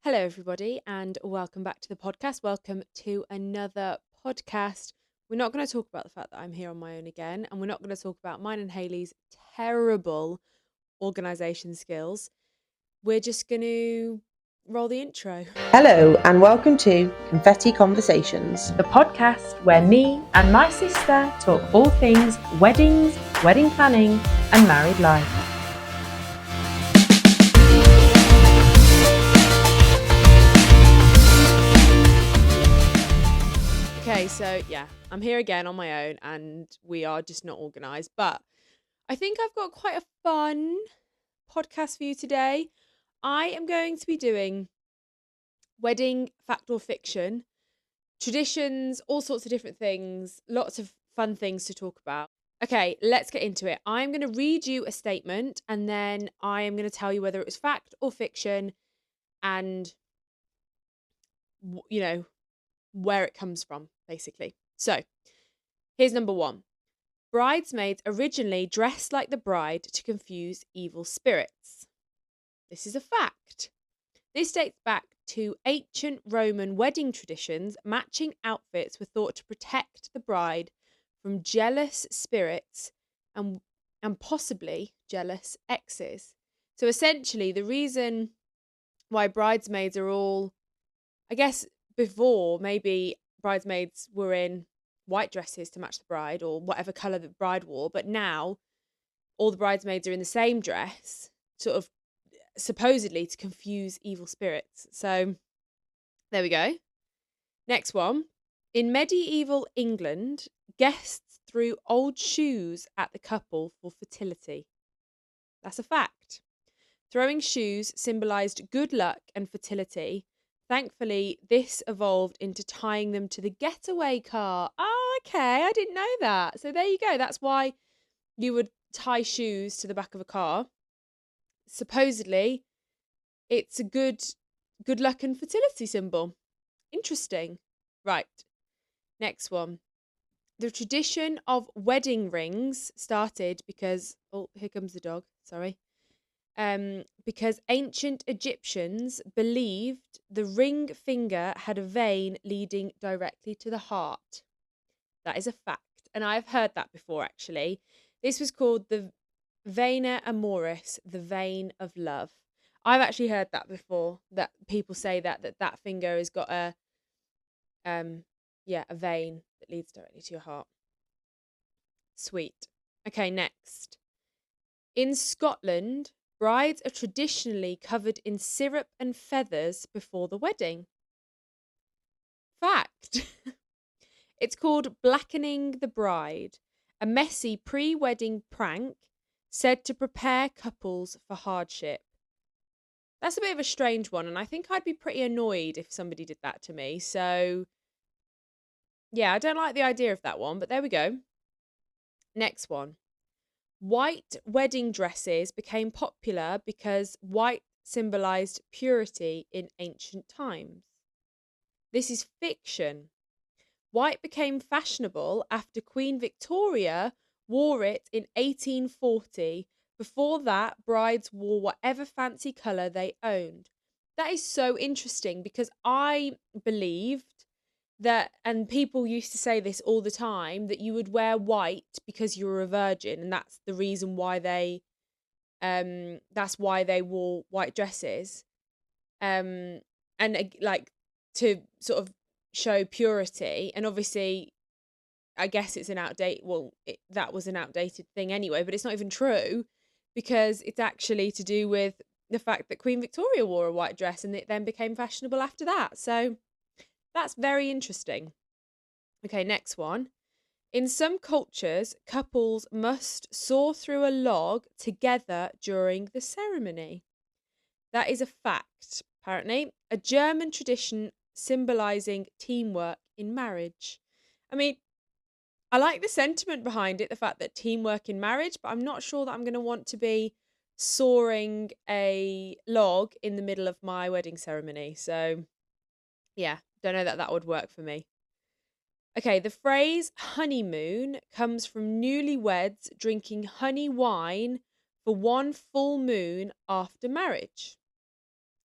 Hello, everybody, and welcome back to the podcast. Welcome to another podcast. We're not going to talk about the fact that I'm here on my own again, and we're not going to talk about mine and Hayley's terrible organisation skills. We're just going to roll the intro. Hello and welcome to Confetti Conversations. The podcast where me and my sister talk all things weddings, wedding planning, and married life. Okay, so yeah, I'm here again on my own, and we are just not organised, but I think I've got quite a fun podcast for you today. I am going to be doing wedding fact or fiction, traditions, all sorts of different things, lots of fun things to talk about. Okay, let's get into it. I'm going to read you a statement and then I am going to tell you whether it was fact or fiction and, where it comes from, basically. So, here's number one. Bridesmaids originally dressed like the bride to confuse evil spirits. This is a fact. This dates back to ancient Roman wedding traditions. Matching outfits were thought to protect the bride from jealous spirits and possibly jealous exes. So essentially, the reason why bridesmaids are all, I guess before, maybe bridesmaids were in white dresses to match the bride or whatever colour the bride wore, but now all the bridesmaids are in the same dress, sort of supposedly to confuse evil spirits. So there we go. Next one. In medieval England, guests threw old shoes at the couple for fertility. That's a fact. Throwing shoes symbolised good luck and fertility. Thankfully, this evolved into tying them to the getaway car. Oh, okay. I didn't know that. So there you go. That's why you would tie shoes to the back of a car. Supposedly, it's a good luck and fertility symbol. Interesting. Right. Next one. The tradition of wedding rings started because, oh, here comes the dog. Sorry. Because ancient Egyptians believed the ring finger had a vein leading directly to the heart. That is a fact. And I've heard that before, actually. This was called the Vena Amoris, the vein of love. I've actually heard that before, that people say that finger has got a vein that leads directly to your heart. Sweet. Okay, next. In Scotland, brides are traditionally covered in syrup and feathers before the wedding. Fact. It's called blackening the bride, a messy pre-wedding prank said to prepare couples for hardship. That's a bit of a strange one, and I think I'd be pretty annoyed if somebody did that to me. So, yeah, I don't like the idea of that one, but there we go. Next one. White wedding dresses became popular because white symbolised purity in ancient times. This is fiction. White became fashionable after Queen Victoria wore it in 1840. Before that, brides wore whatever fancy colour they owned. That is so interesting because I believed that, and people used to say this all the time, that you would wear white because you were a virgin, and that's the reason why that's why they wore white dresses, like to sort of show purity. And obviously, I guess it's that was an outdated thing anyway, but it's not even true because it's actually to do with the fact that Queen Victoria wore a white dress and it then became fashionable after that. So that's very interesting. Okay, next one. In some cultures, couples must saw through a log together during the ceremony. That is a fact, apparently. A German tradition symbolising teamwork in marriage. I mean, I like the sentiment behind it, the fact that teamwork in marriage, but I'm not sure that I'm going to want to be sawing a log in the middle of my wedding ceremony. So, yeah, don't know that would work for me. Okay, the phrase honeymoon comes from newlyweds drinking honey wine for one full moon after marriage.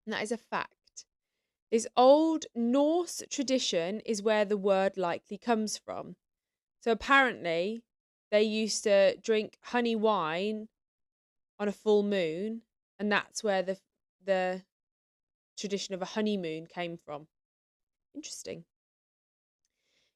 And that is a fact. This old Norse tradition is where the word likely comes from. So apparently, they used to drink honey wine on a full moon, and that's where the tradition of a honeymoon came from. Interesting.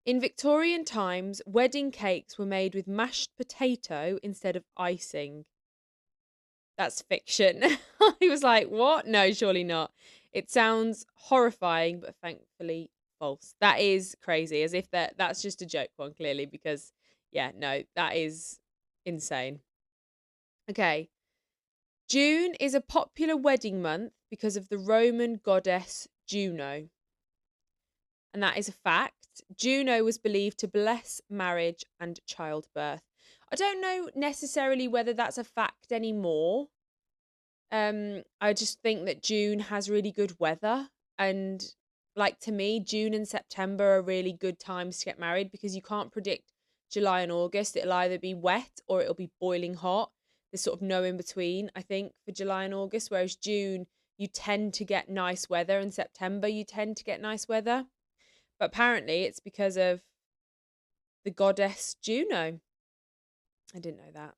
In Victorian times, wedding cakes were made with mashed potato instead of icing. That's fiction. I was like, what? No, surely not. It sounds horrifying, but thankfully false. That is crazy, as if that's just a joke one, clearly, because, yeah, no, that is insane. Okay. June is a popular wedding month because of the Roman goddess Juno. And that is a fact. Juno was believed to bless marriage and childbirth. I don't know necessarily whether that's a fact anymore. I just think that June has really good weather, and like, to me, June and September are really good times to get married because you can't predict July and August. It'll either be wet or it'll be boiling hot. There's sort of no in between, I think, for July and August, whereas June you tend to get nice weather, and September you tend to get nice weather. But apparently it's because of the goddess Juno. I didn't know that.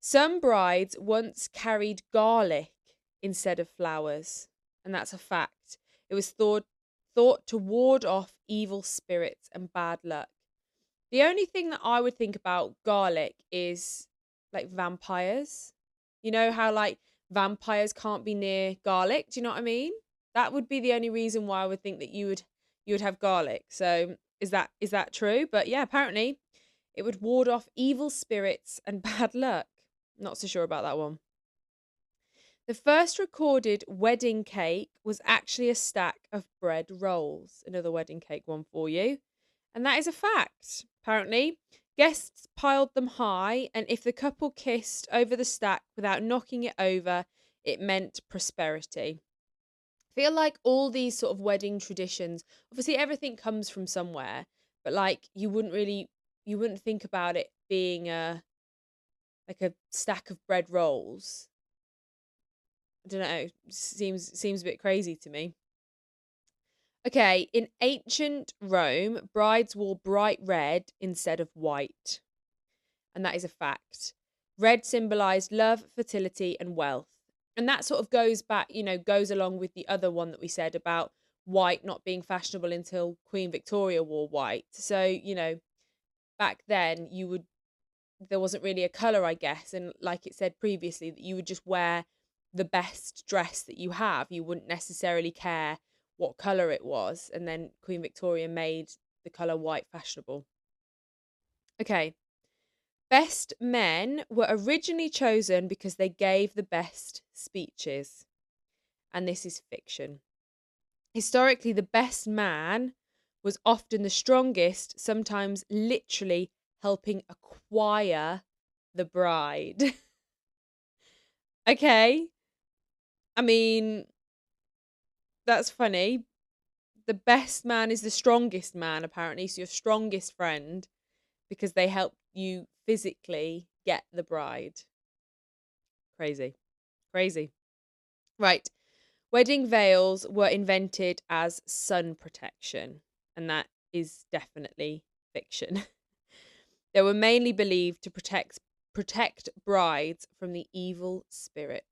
Some brides once carried garlic instead of flowers, and that's a fact. It was thought to ward off evil spirits and bad luck. The only thing that I would think about garlic is like vampires. You know how like vampires can't be near garlic? Do you know what I mean? That would be the only reason why I would think that you would have garlic. So is that true? But yeah, apparently it would ward off evil spirits and bad luck. Not so sure about that one. The first recorded wedding cake was actually a stack of bread rolls. Another wedding cake one for you. And that is a fact. Apparently, guests piled them high, and if the couple kissed over the stack without knocking it over, it meant prosperity. I feel like all these sort of wedding traditions, obviously everything comes from somewhere, but like you wouldn't think about it being a stack of bread rolls. I don't know. Seems a bit crazy to me. Okay, in ancient Rome, brides wore bright red instead of white, and that is a fact. Red symbolized love, fertility, and wealth. And that sort of goes back, goes along with the other one that we said about white not being fashionable until Queen Victoria wore white. So, back then there wasn't really a color, I guess, and like it said previously, that you would just wear the best dress that you have. You wouldn't necessarily care what color it was, and then Queen Victoria made the color white fashionable. Okay. Best men were originally chosen because they gave the best speeches, and this is fiction. Historically, the best man was often the strongest, sometimes literally helping acquire the bride. Okay. I mean, that's funny. The best man is the strongest man, apparently. So your strongest friend, because they help you physically get the bride. Crazy. Crazy. Right. Wedding veils were invented as sun protection, and that is definitely fiction. They were mainly believed to protect brides from the evil spirits.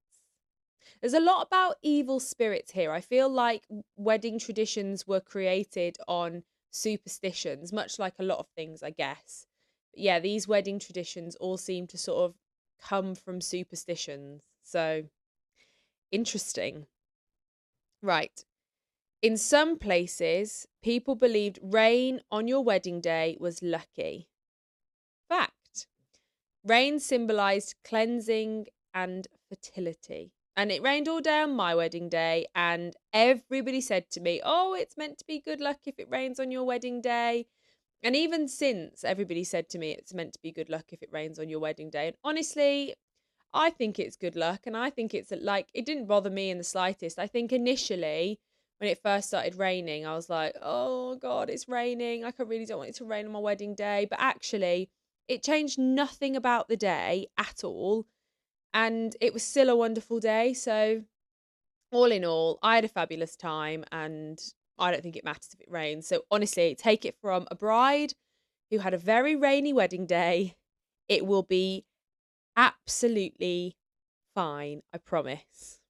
There's a lot about evil spirits here. I feel like wedding traditions were created on superstitions, much like a lot of things, I guess. But yeah, these wedding traditions all seem to sort of come from superstitions. So interesting. Right. In some places, people believed rain on your wedding day was lucky. Fact. Rain symbolized cleansing and fertility. And it rained all day on my wedding day, and everybody said to me, "Oh, it's meant to be good luck if it rains on your wedding day." And even since, everybody said to me, "It's meant to be good luck if it rains on your wedding day." And honestly, I think it's good luck, and I think it's like, it didn't bother me in the slightest. I think initially, when it first started raining, I was like, "Oh God, it's raining. Like, I really don't want it to rain on my wedding day." But actually, it changed nothing about the day at all, and it was still a wonderful day. So all in all, I had a fabulous time, and I don't think it matters if it rains. So honestly, take it from a bride who had a very rainy wedding day. It will be absolutely fine, I promise.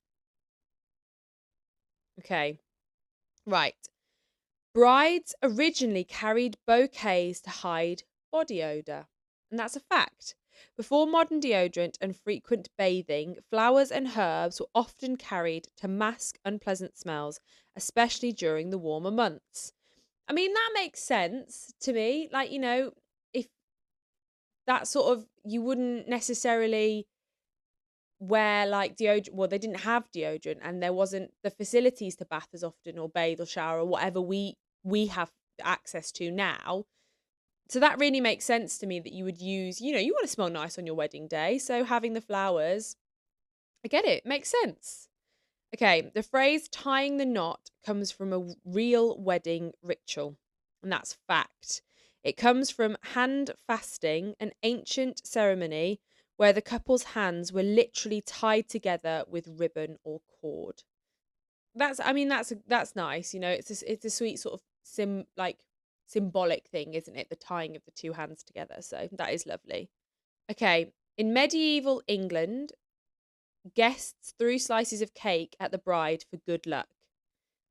Okay, right. Brides originally carried bouquets to hide body odour, and that's a fact. Before modern deodorant and frequent bathing, flowers and herbs were often carried to mask unpleasant smells, especially during the warmer months. I mean, that makes sense to me. Like, if that sort of, you wouldn't necessarily wear like deodorant. Well, they didn't have deodorant, and there wasn't the facilities to bath as often or bathe or shower or whatever we have access to now. So that really makes sense to me that you would use, you want to smell nice on your wedding day, so having the flowers, I get it, makes sense. Okay, the phrase tying the knot comes from a real wedding ritual, and that's fact. It comes from hand fasting, an ancient ceremony where the couple's hands were literally tied together with ribbon or cord. That's nice, it's a sweet sort of symbolic thing, isn't it? The tying of the two hands together. So that is lovely. Okay, in medieval England, guests threw slices of cake at the bride for good luck.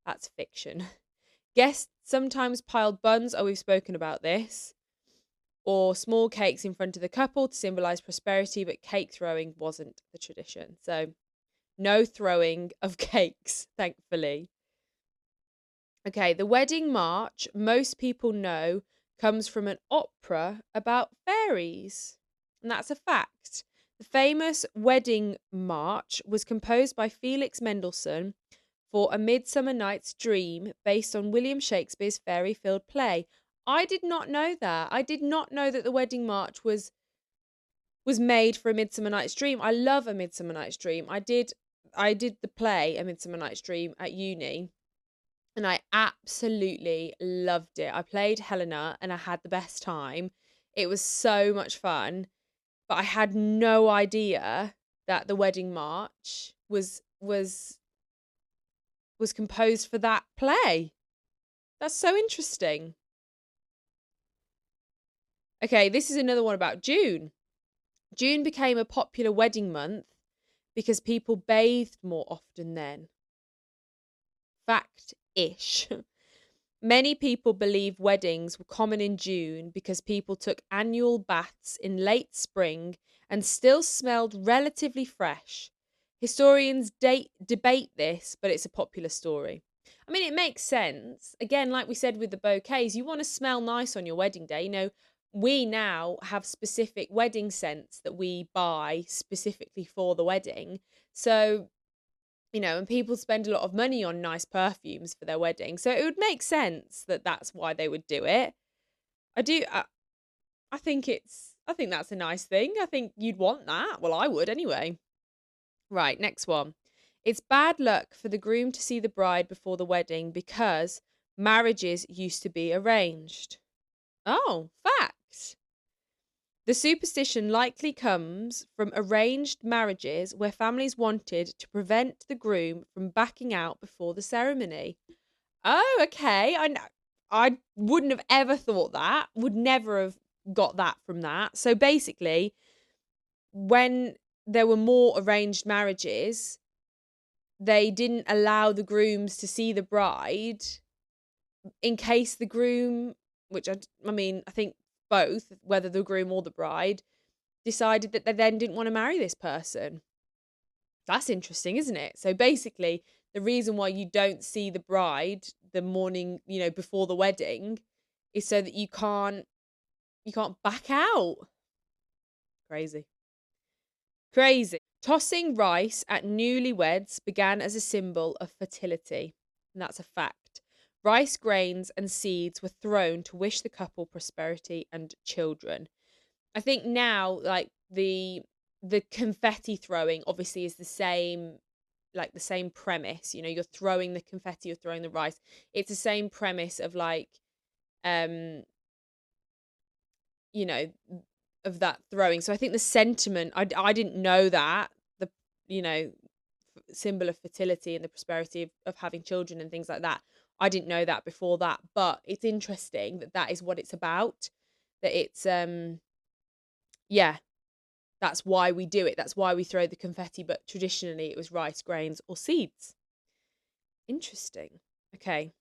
That's fiction. Guests sometimes piled buns, oh, we've spoken about this, or small cakes in front of the couple to symbolise prosperity, but cake throwing wasn't the tradition. So, no throwing of cakes, thankfully. Okay, the wedding march, most people know, comes from an opera about fairies. And that's a fact. The famous wedding march was composed by Felix Mendelssohn for A Midsummer Night's Dream, based on William Shakespeare's fairy-filled play. I did not know that. I did not know that the wedding march was made for A Midsummer Night's Dream. I love A Midsummer Night's Dream. I did the play A Midsummer Night's Dream at uni, and I absolutely loved it. I played Helena and I had the best time. It was so much fun, but I had no idea that the wedding march was composed for that play. That's so interesting. Okay, this is another one about June. June became a popular wedding month because people bathed more often then. Fact-ish. Many people believe weddings were common in June because people took annual baths in late spring and still smelled relatively fresh. Historians debate this, but it's a popular story. I mean, it makes sense. Again, like we said with the bouquets, you want to smell nice on your wedding day. We now have specific wedding scents that we buy specifically for the wedding. So, and people spend a lot of money on nice perfumes for their wedding. So it would make sense that that's why they would do it. I do. I think that's a nice thing. I think you'd want that. Well, I would anyway. Right, next one. It's bad luck for the groom to see the bride before the wedding because marriages used to be arranged. Oh, fact. The superstition likely comes from arranged marriages where families wanted to prevent the groom from backing out before the ceremony. Oh, okay. I wouldn't have ever thought that. Would never have got that from that. So basically, when there were more arranged marriages, they didn't allow the grooms to see the bride in case the groom, which I think both, whether the groom or the bride, decided that they then didn't want to marry this person. That's interesting, isn't it? So basically, the reason why you don't see the bride the morning, before the wedding, is so that you can't back out. Crazy. Crazy. Tossing rice at newlyweds began as a symbol of fertility, and that's a fact. Rice grains and seeds were thrown to wish the couple prosperity and children. I think now, like the confetti throwing obviously is the same, like the same premise. You're throwing the confetti, you're throwing the rice. It's the same premise of like, you know, of that throwing. So I think the sentiment, I didn't know that, the, symbol of fertility and the prosperity of having children and things like that. I didn't know that before that, but it's interesting that that is what it's about. That it's yeah, that's why we do it. That's why we throw the confetti, but traditionally it was rice grains or seeds. Interesting. Okay.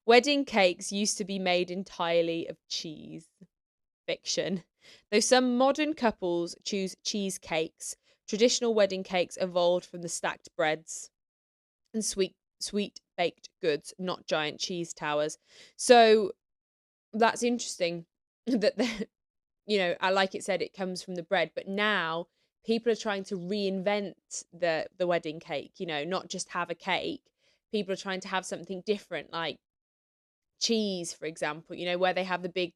Wedding cakes used to be made entirely of cheese. Fiction. Though some modern couples choose cheesecakes, traditional wedding cakes evolved from the stacked breads and sweet baked goods, not giant cheese towers. So that's interesting that like it said, it comes from the bread, but now people are trying to reinvent the wedding cake, not just have a cake. People are trying to have something different, like cheese, for example, where they have the big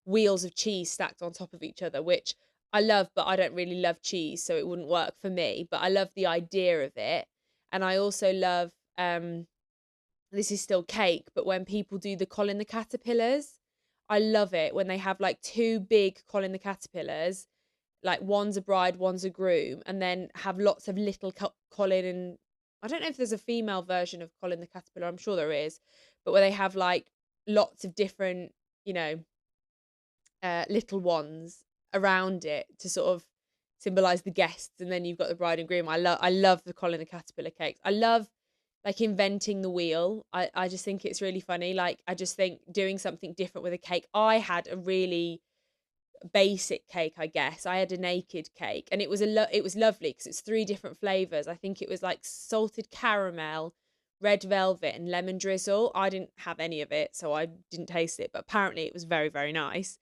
wheels of cheese stacked on top of each other, which I love, but I don't really love cheese, so it wouldn't work for me. But I love the idea of it. And I also love this is still cake, but when people do the Colin the Caterpillars, I love it when they have like two big Colin the Caterpillars, like one's a bride, one's a groom, and then have lots of little Colin, and I don't know if there's a female version of Colin the Caterpillar, I'm sure there is, but where they have like lots of different, little ones around it to sort of symbolize the guests, and then you've got the bride and groom. I love the Colin the Caterpillar cakes. I love like inventing the wheel. I just think it's really funny. Like I just think doing something different with a cake. I had a really basic cake, I guess. I had a naked cake, and it was it was lovely because it's three different flavors. I think it was like salted caramel, red velvet, and lemon drizzle. I didn't have any of it, so I didn't taste it, but apparently it was very, very nice.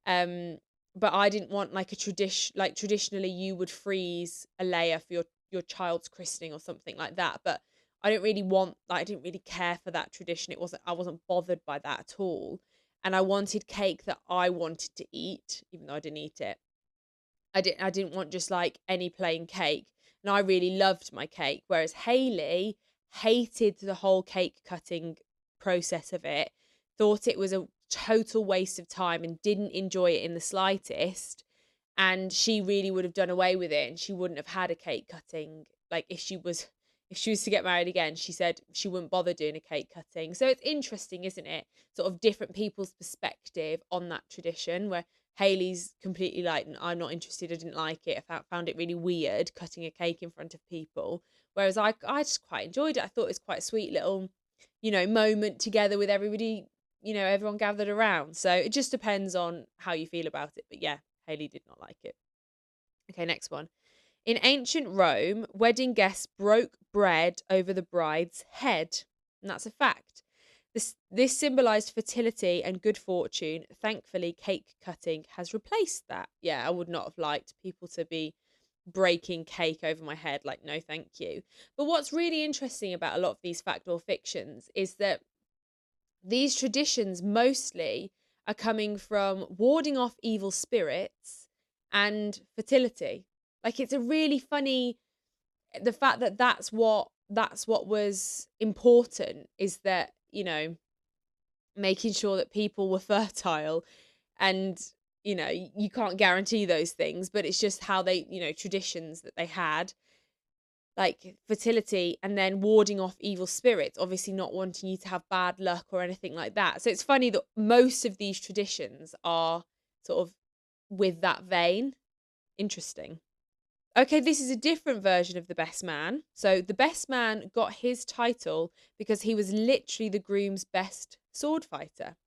Um, but I didn't want like a tradition. Like traditionally, you would freeze a layer for your child's christening or something like that. But I didn't really want. Like, I didn't really care for that tradition. I wasn't bothered by that at all. And I wanted cake that I wanted to eat, even though I didn't eat it. I didn't want just like any plain cake. And I really loved my cake, whereas Hayley hated the whole cake cutting process of it, thought it was a total waste of time and didn't enjoy it in the slightest. And she really would have done away with it, and she wouldn't have had a cake cutting. Like if she was to get married again, she said she wouldn't bother doing a cake cutting. So it's interesting, isn't it? Sort of different people's perspective on that tradition, where Hayley's completely like, I'm not interested, I didn't like it, I found it really weird cutting a cake in front of people. Whereas I just quite enjoyed it. I thought it was quite a sweet little, moment together with everybody, everyone gathered around. So it just depends on how you feel about it. But yeah, Hayley did not like it. Okay, next one. In ancient Rome, wedding guests broke bread over the bride's head. And that's a fact. This symbolized fertility and good fortune. Thankfully, cake cutting has replaced that. Yeah, I would not have liked people to be breaking cake over my head. Like, no, thank you. But what's really interesting about a lot of these fact or fictions is that these traditions mostly are coming from warding off evil spirits and fertility. Like it's a really funny, the fact that that's what was important, is that, making sure that people were fertile. And you can't guarantee those things, but it's just how they, traditions that they had, like fertility, and then warding off evil spirits, obviously not wanting you to have bad luck or anything like that. So it's funny that most of these traditions are sort of with that vein. Interesting. Okay, this is a different version of the best man. So the best man got his title because he was literally the groom's best sword fighter.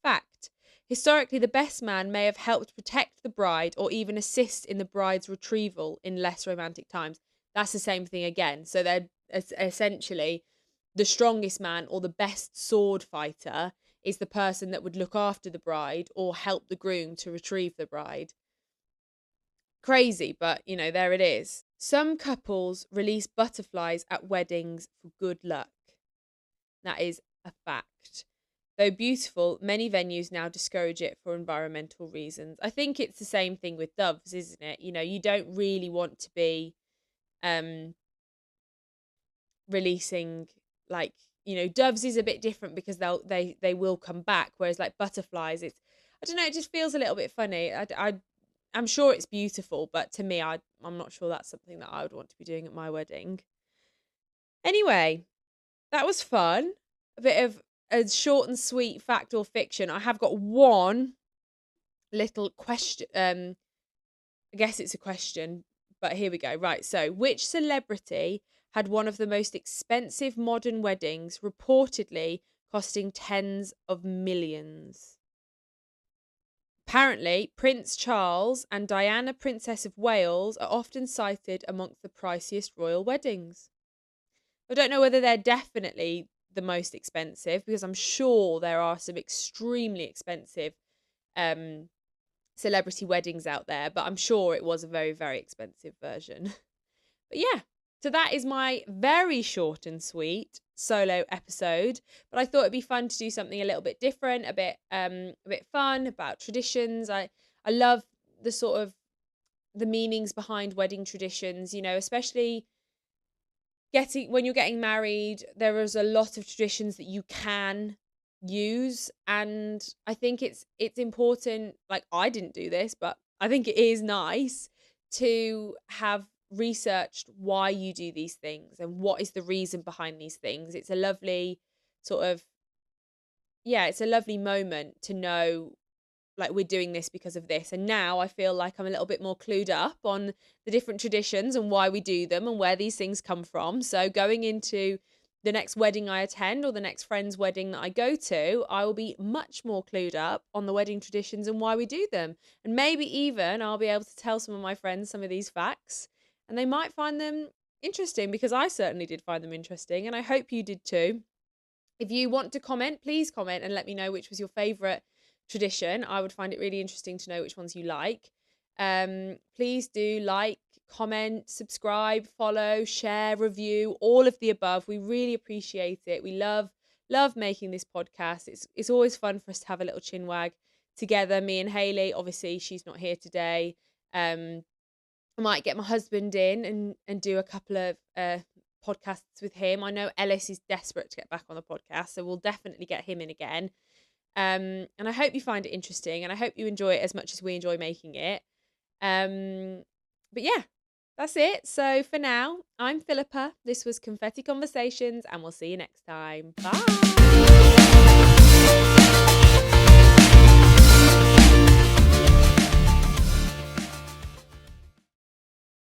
Fact. Historically, the best man may have helped protect the bride or even assist in the bride's retrieval in less romantic times. That's the same thing again. So they're essentially the strongest man or the best sword fighter is the person that would look after the bride or help the groom to retrieve the bride. Crazy, but there it is. Some couples release butterflies at weddings for good luck. That is a fact. Though beautiful, many venues now discourage it for environmental reasons. I think it's the same thing with doves, isn't it? You don't really want to be releasing, like, doves is a bit different because they will come back, whereas like butterflies, it's, I don't know, it just feels a little bit funny. I'm sure it's beautiful, but to me, I'm not sure that's something that I would want to be doing at my wedding. Anyway, that was fun. A bit of a short and sweet fact or fiction. I have got one little question. I guess it's a question, but here we go. Right. So, which celebrity had one of the most expensive modern weddings, reportedly costing tens of millions? Apparently, Prince Charles and Diana, Princess of Wales, are often cited amongst the priciest royal weddings. I don't know whether they're definitely the most expensive, because I'm sure there are some extremely expensive celebrity weddings out there, but I'm sure it was a very, very expensive version. But yeah, so that is my very short and sweet solo episode. But I thought it'd be fun to do something a little bit different, a bit fun about traditions. I love the sort of the meanings behind wedding traditions, you know, especially when you're getting married. There is a lot of traditions that you can use, and I think it's important. Like, I didn't do this, but I think it is nice to have researched why you do these things and what is the reason behind these things. It's a lovely sort of, yeah, it's a lovely moment to know, like, we're doing this because of this. And now I feel like I'm a little bit more clued up on the different traditions and why we do them and where these things come from. So going into the next wedding I attend, or the next friend's wedding that I go to, I will be much more clued up on the wedding traditions and why we do them. And maybe even I'll be able to tell some of my friends some of these facts, and they might find them interesting, because I certainly did find them interesting, and I hope you did too. If you want to comment, please comment and let me know which was your favourite tradition. I would find it really interesting to know which ones you like. Please do like, comment, subscribe, follow, share, review, all of the above. We really appreciate it. We love making this podcast. It's always fun for us to have a little chin wag together, me and Hayley. Obviously, she's not here today. I might get my husband in and do a couple of podcasts with him. I know Ellis is desperate to get back on the podcast, so we'll definitely get him in again. And I hope you find it interesting, and I hope you enjoy it as much as we enjoy making it. But yeah, that's it. So for now, I'm Phillipa. This was Confetti Conversations, and we'll see you next time. Bye.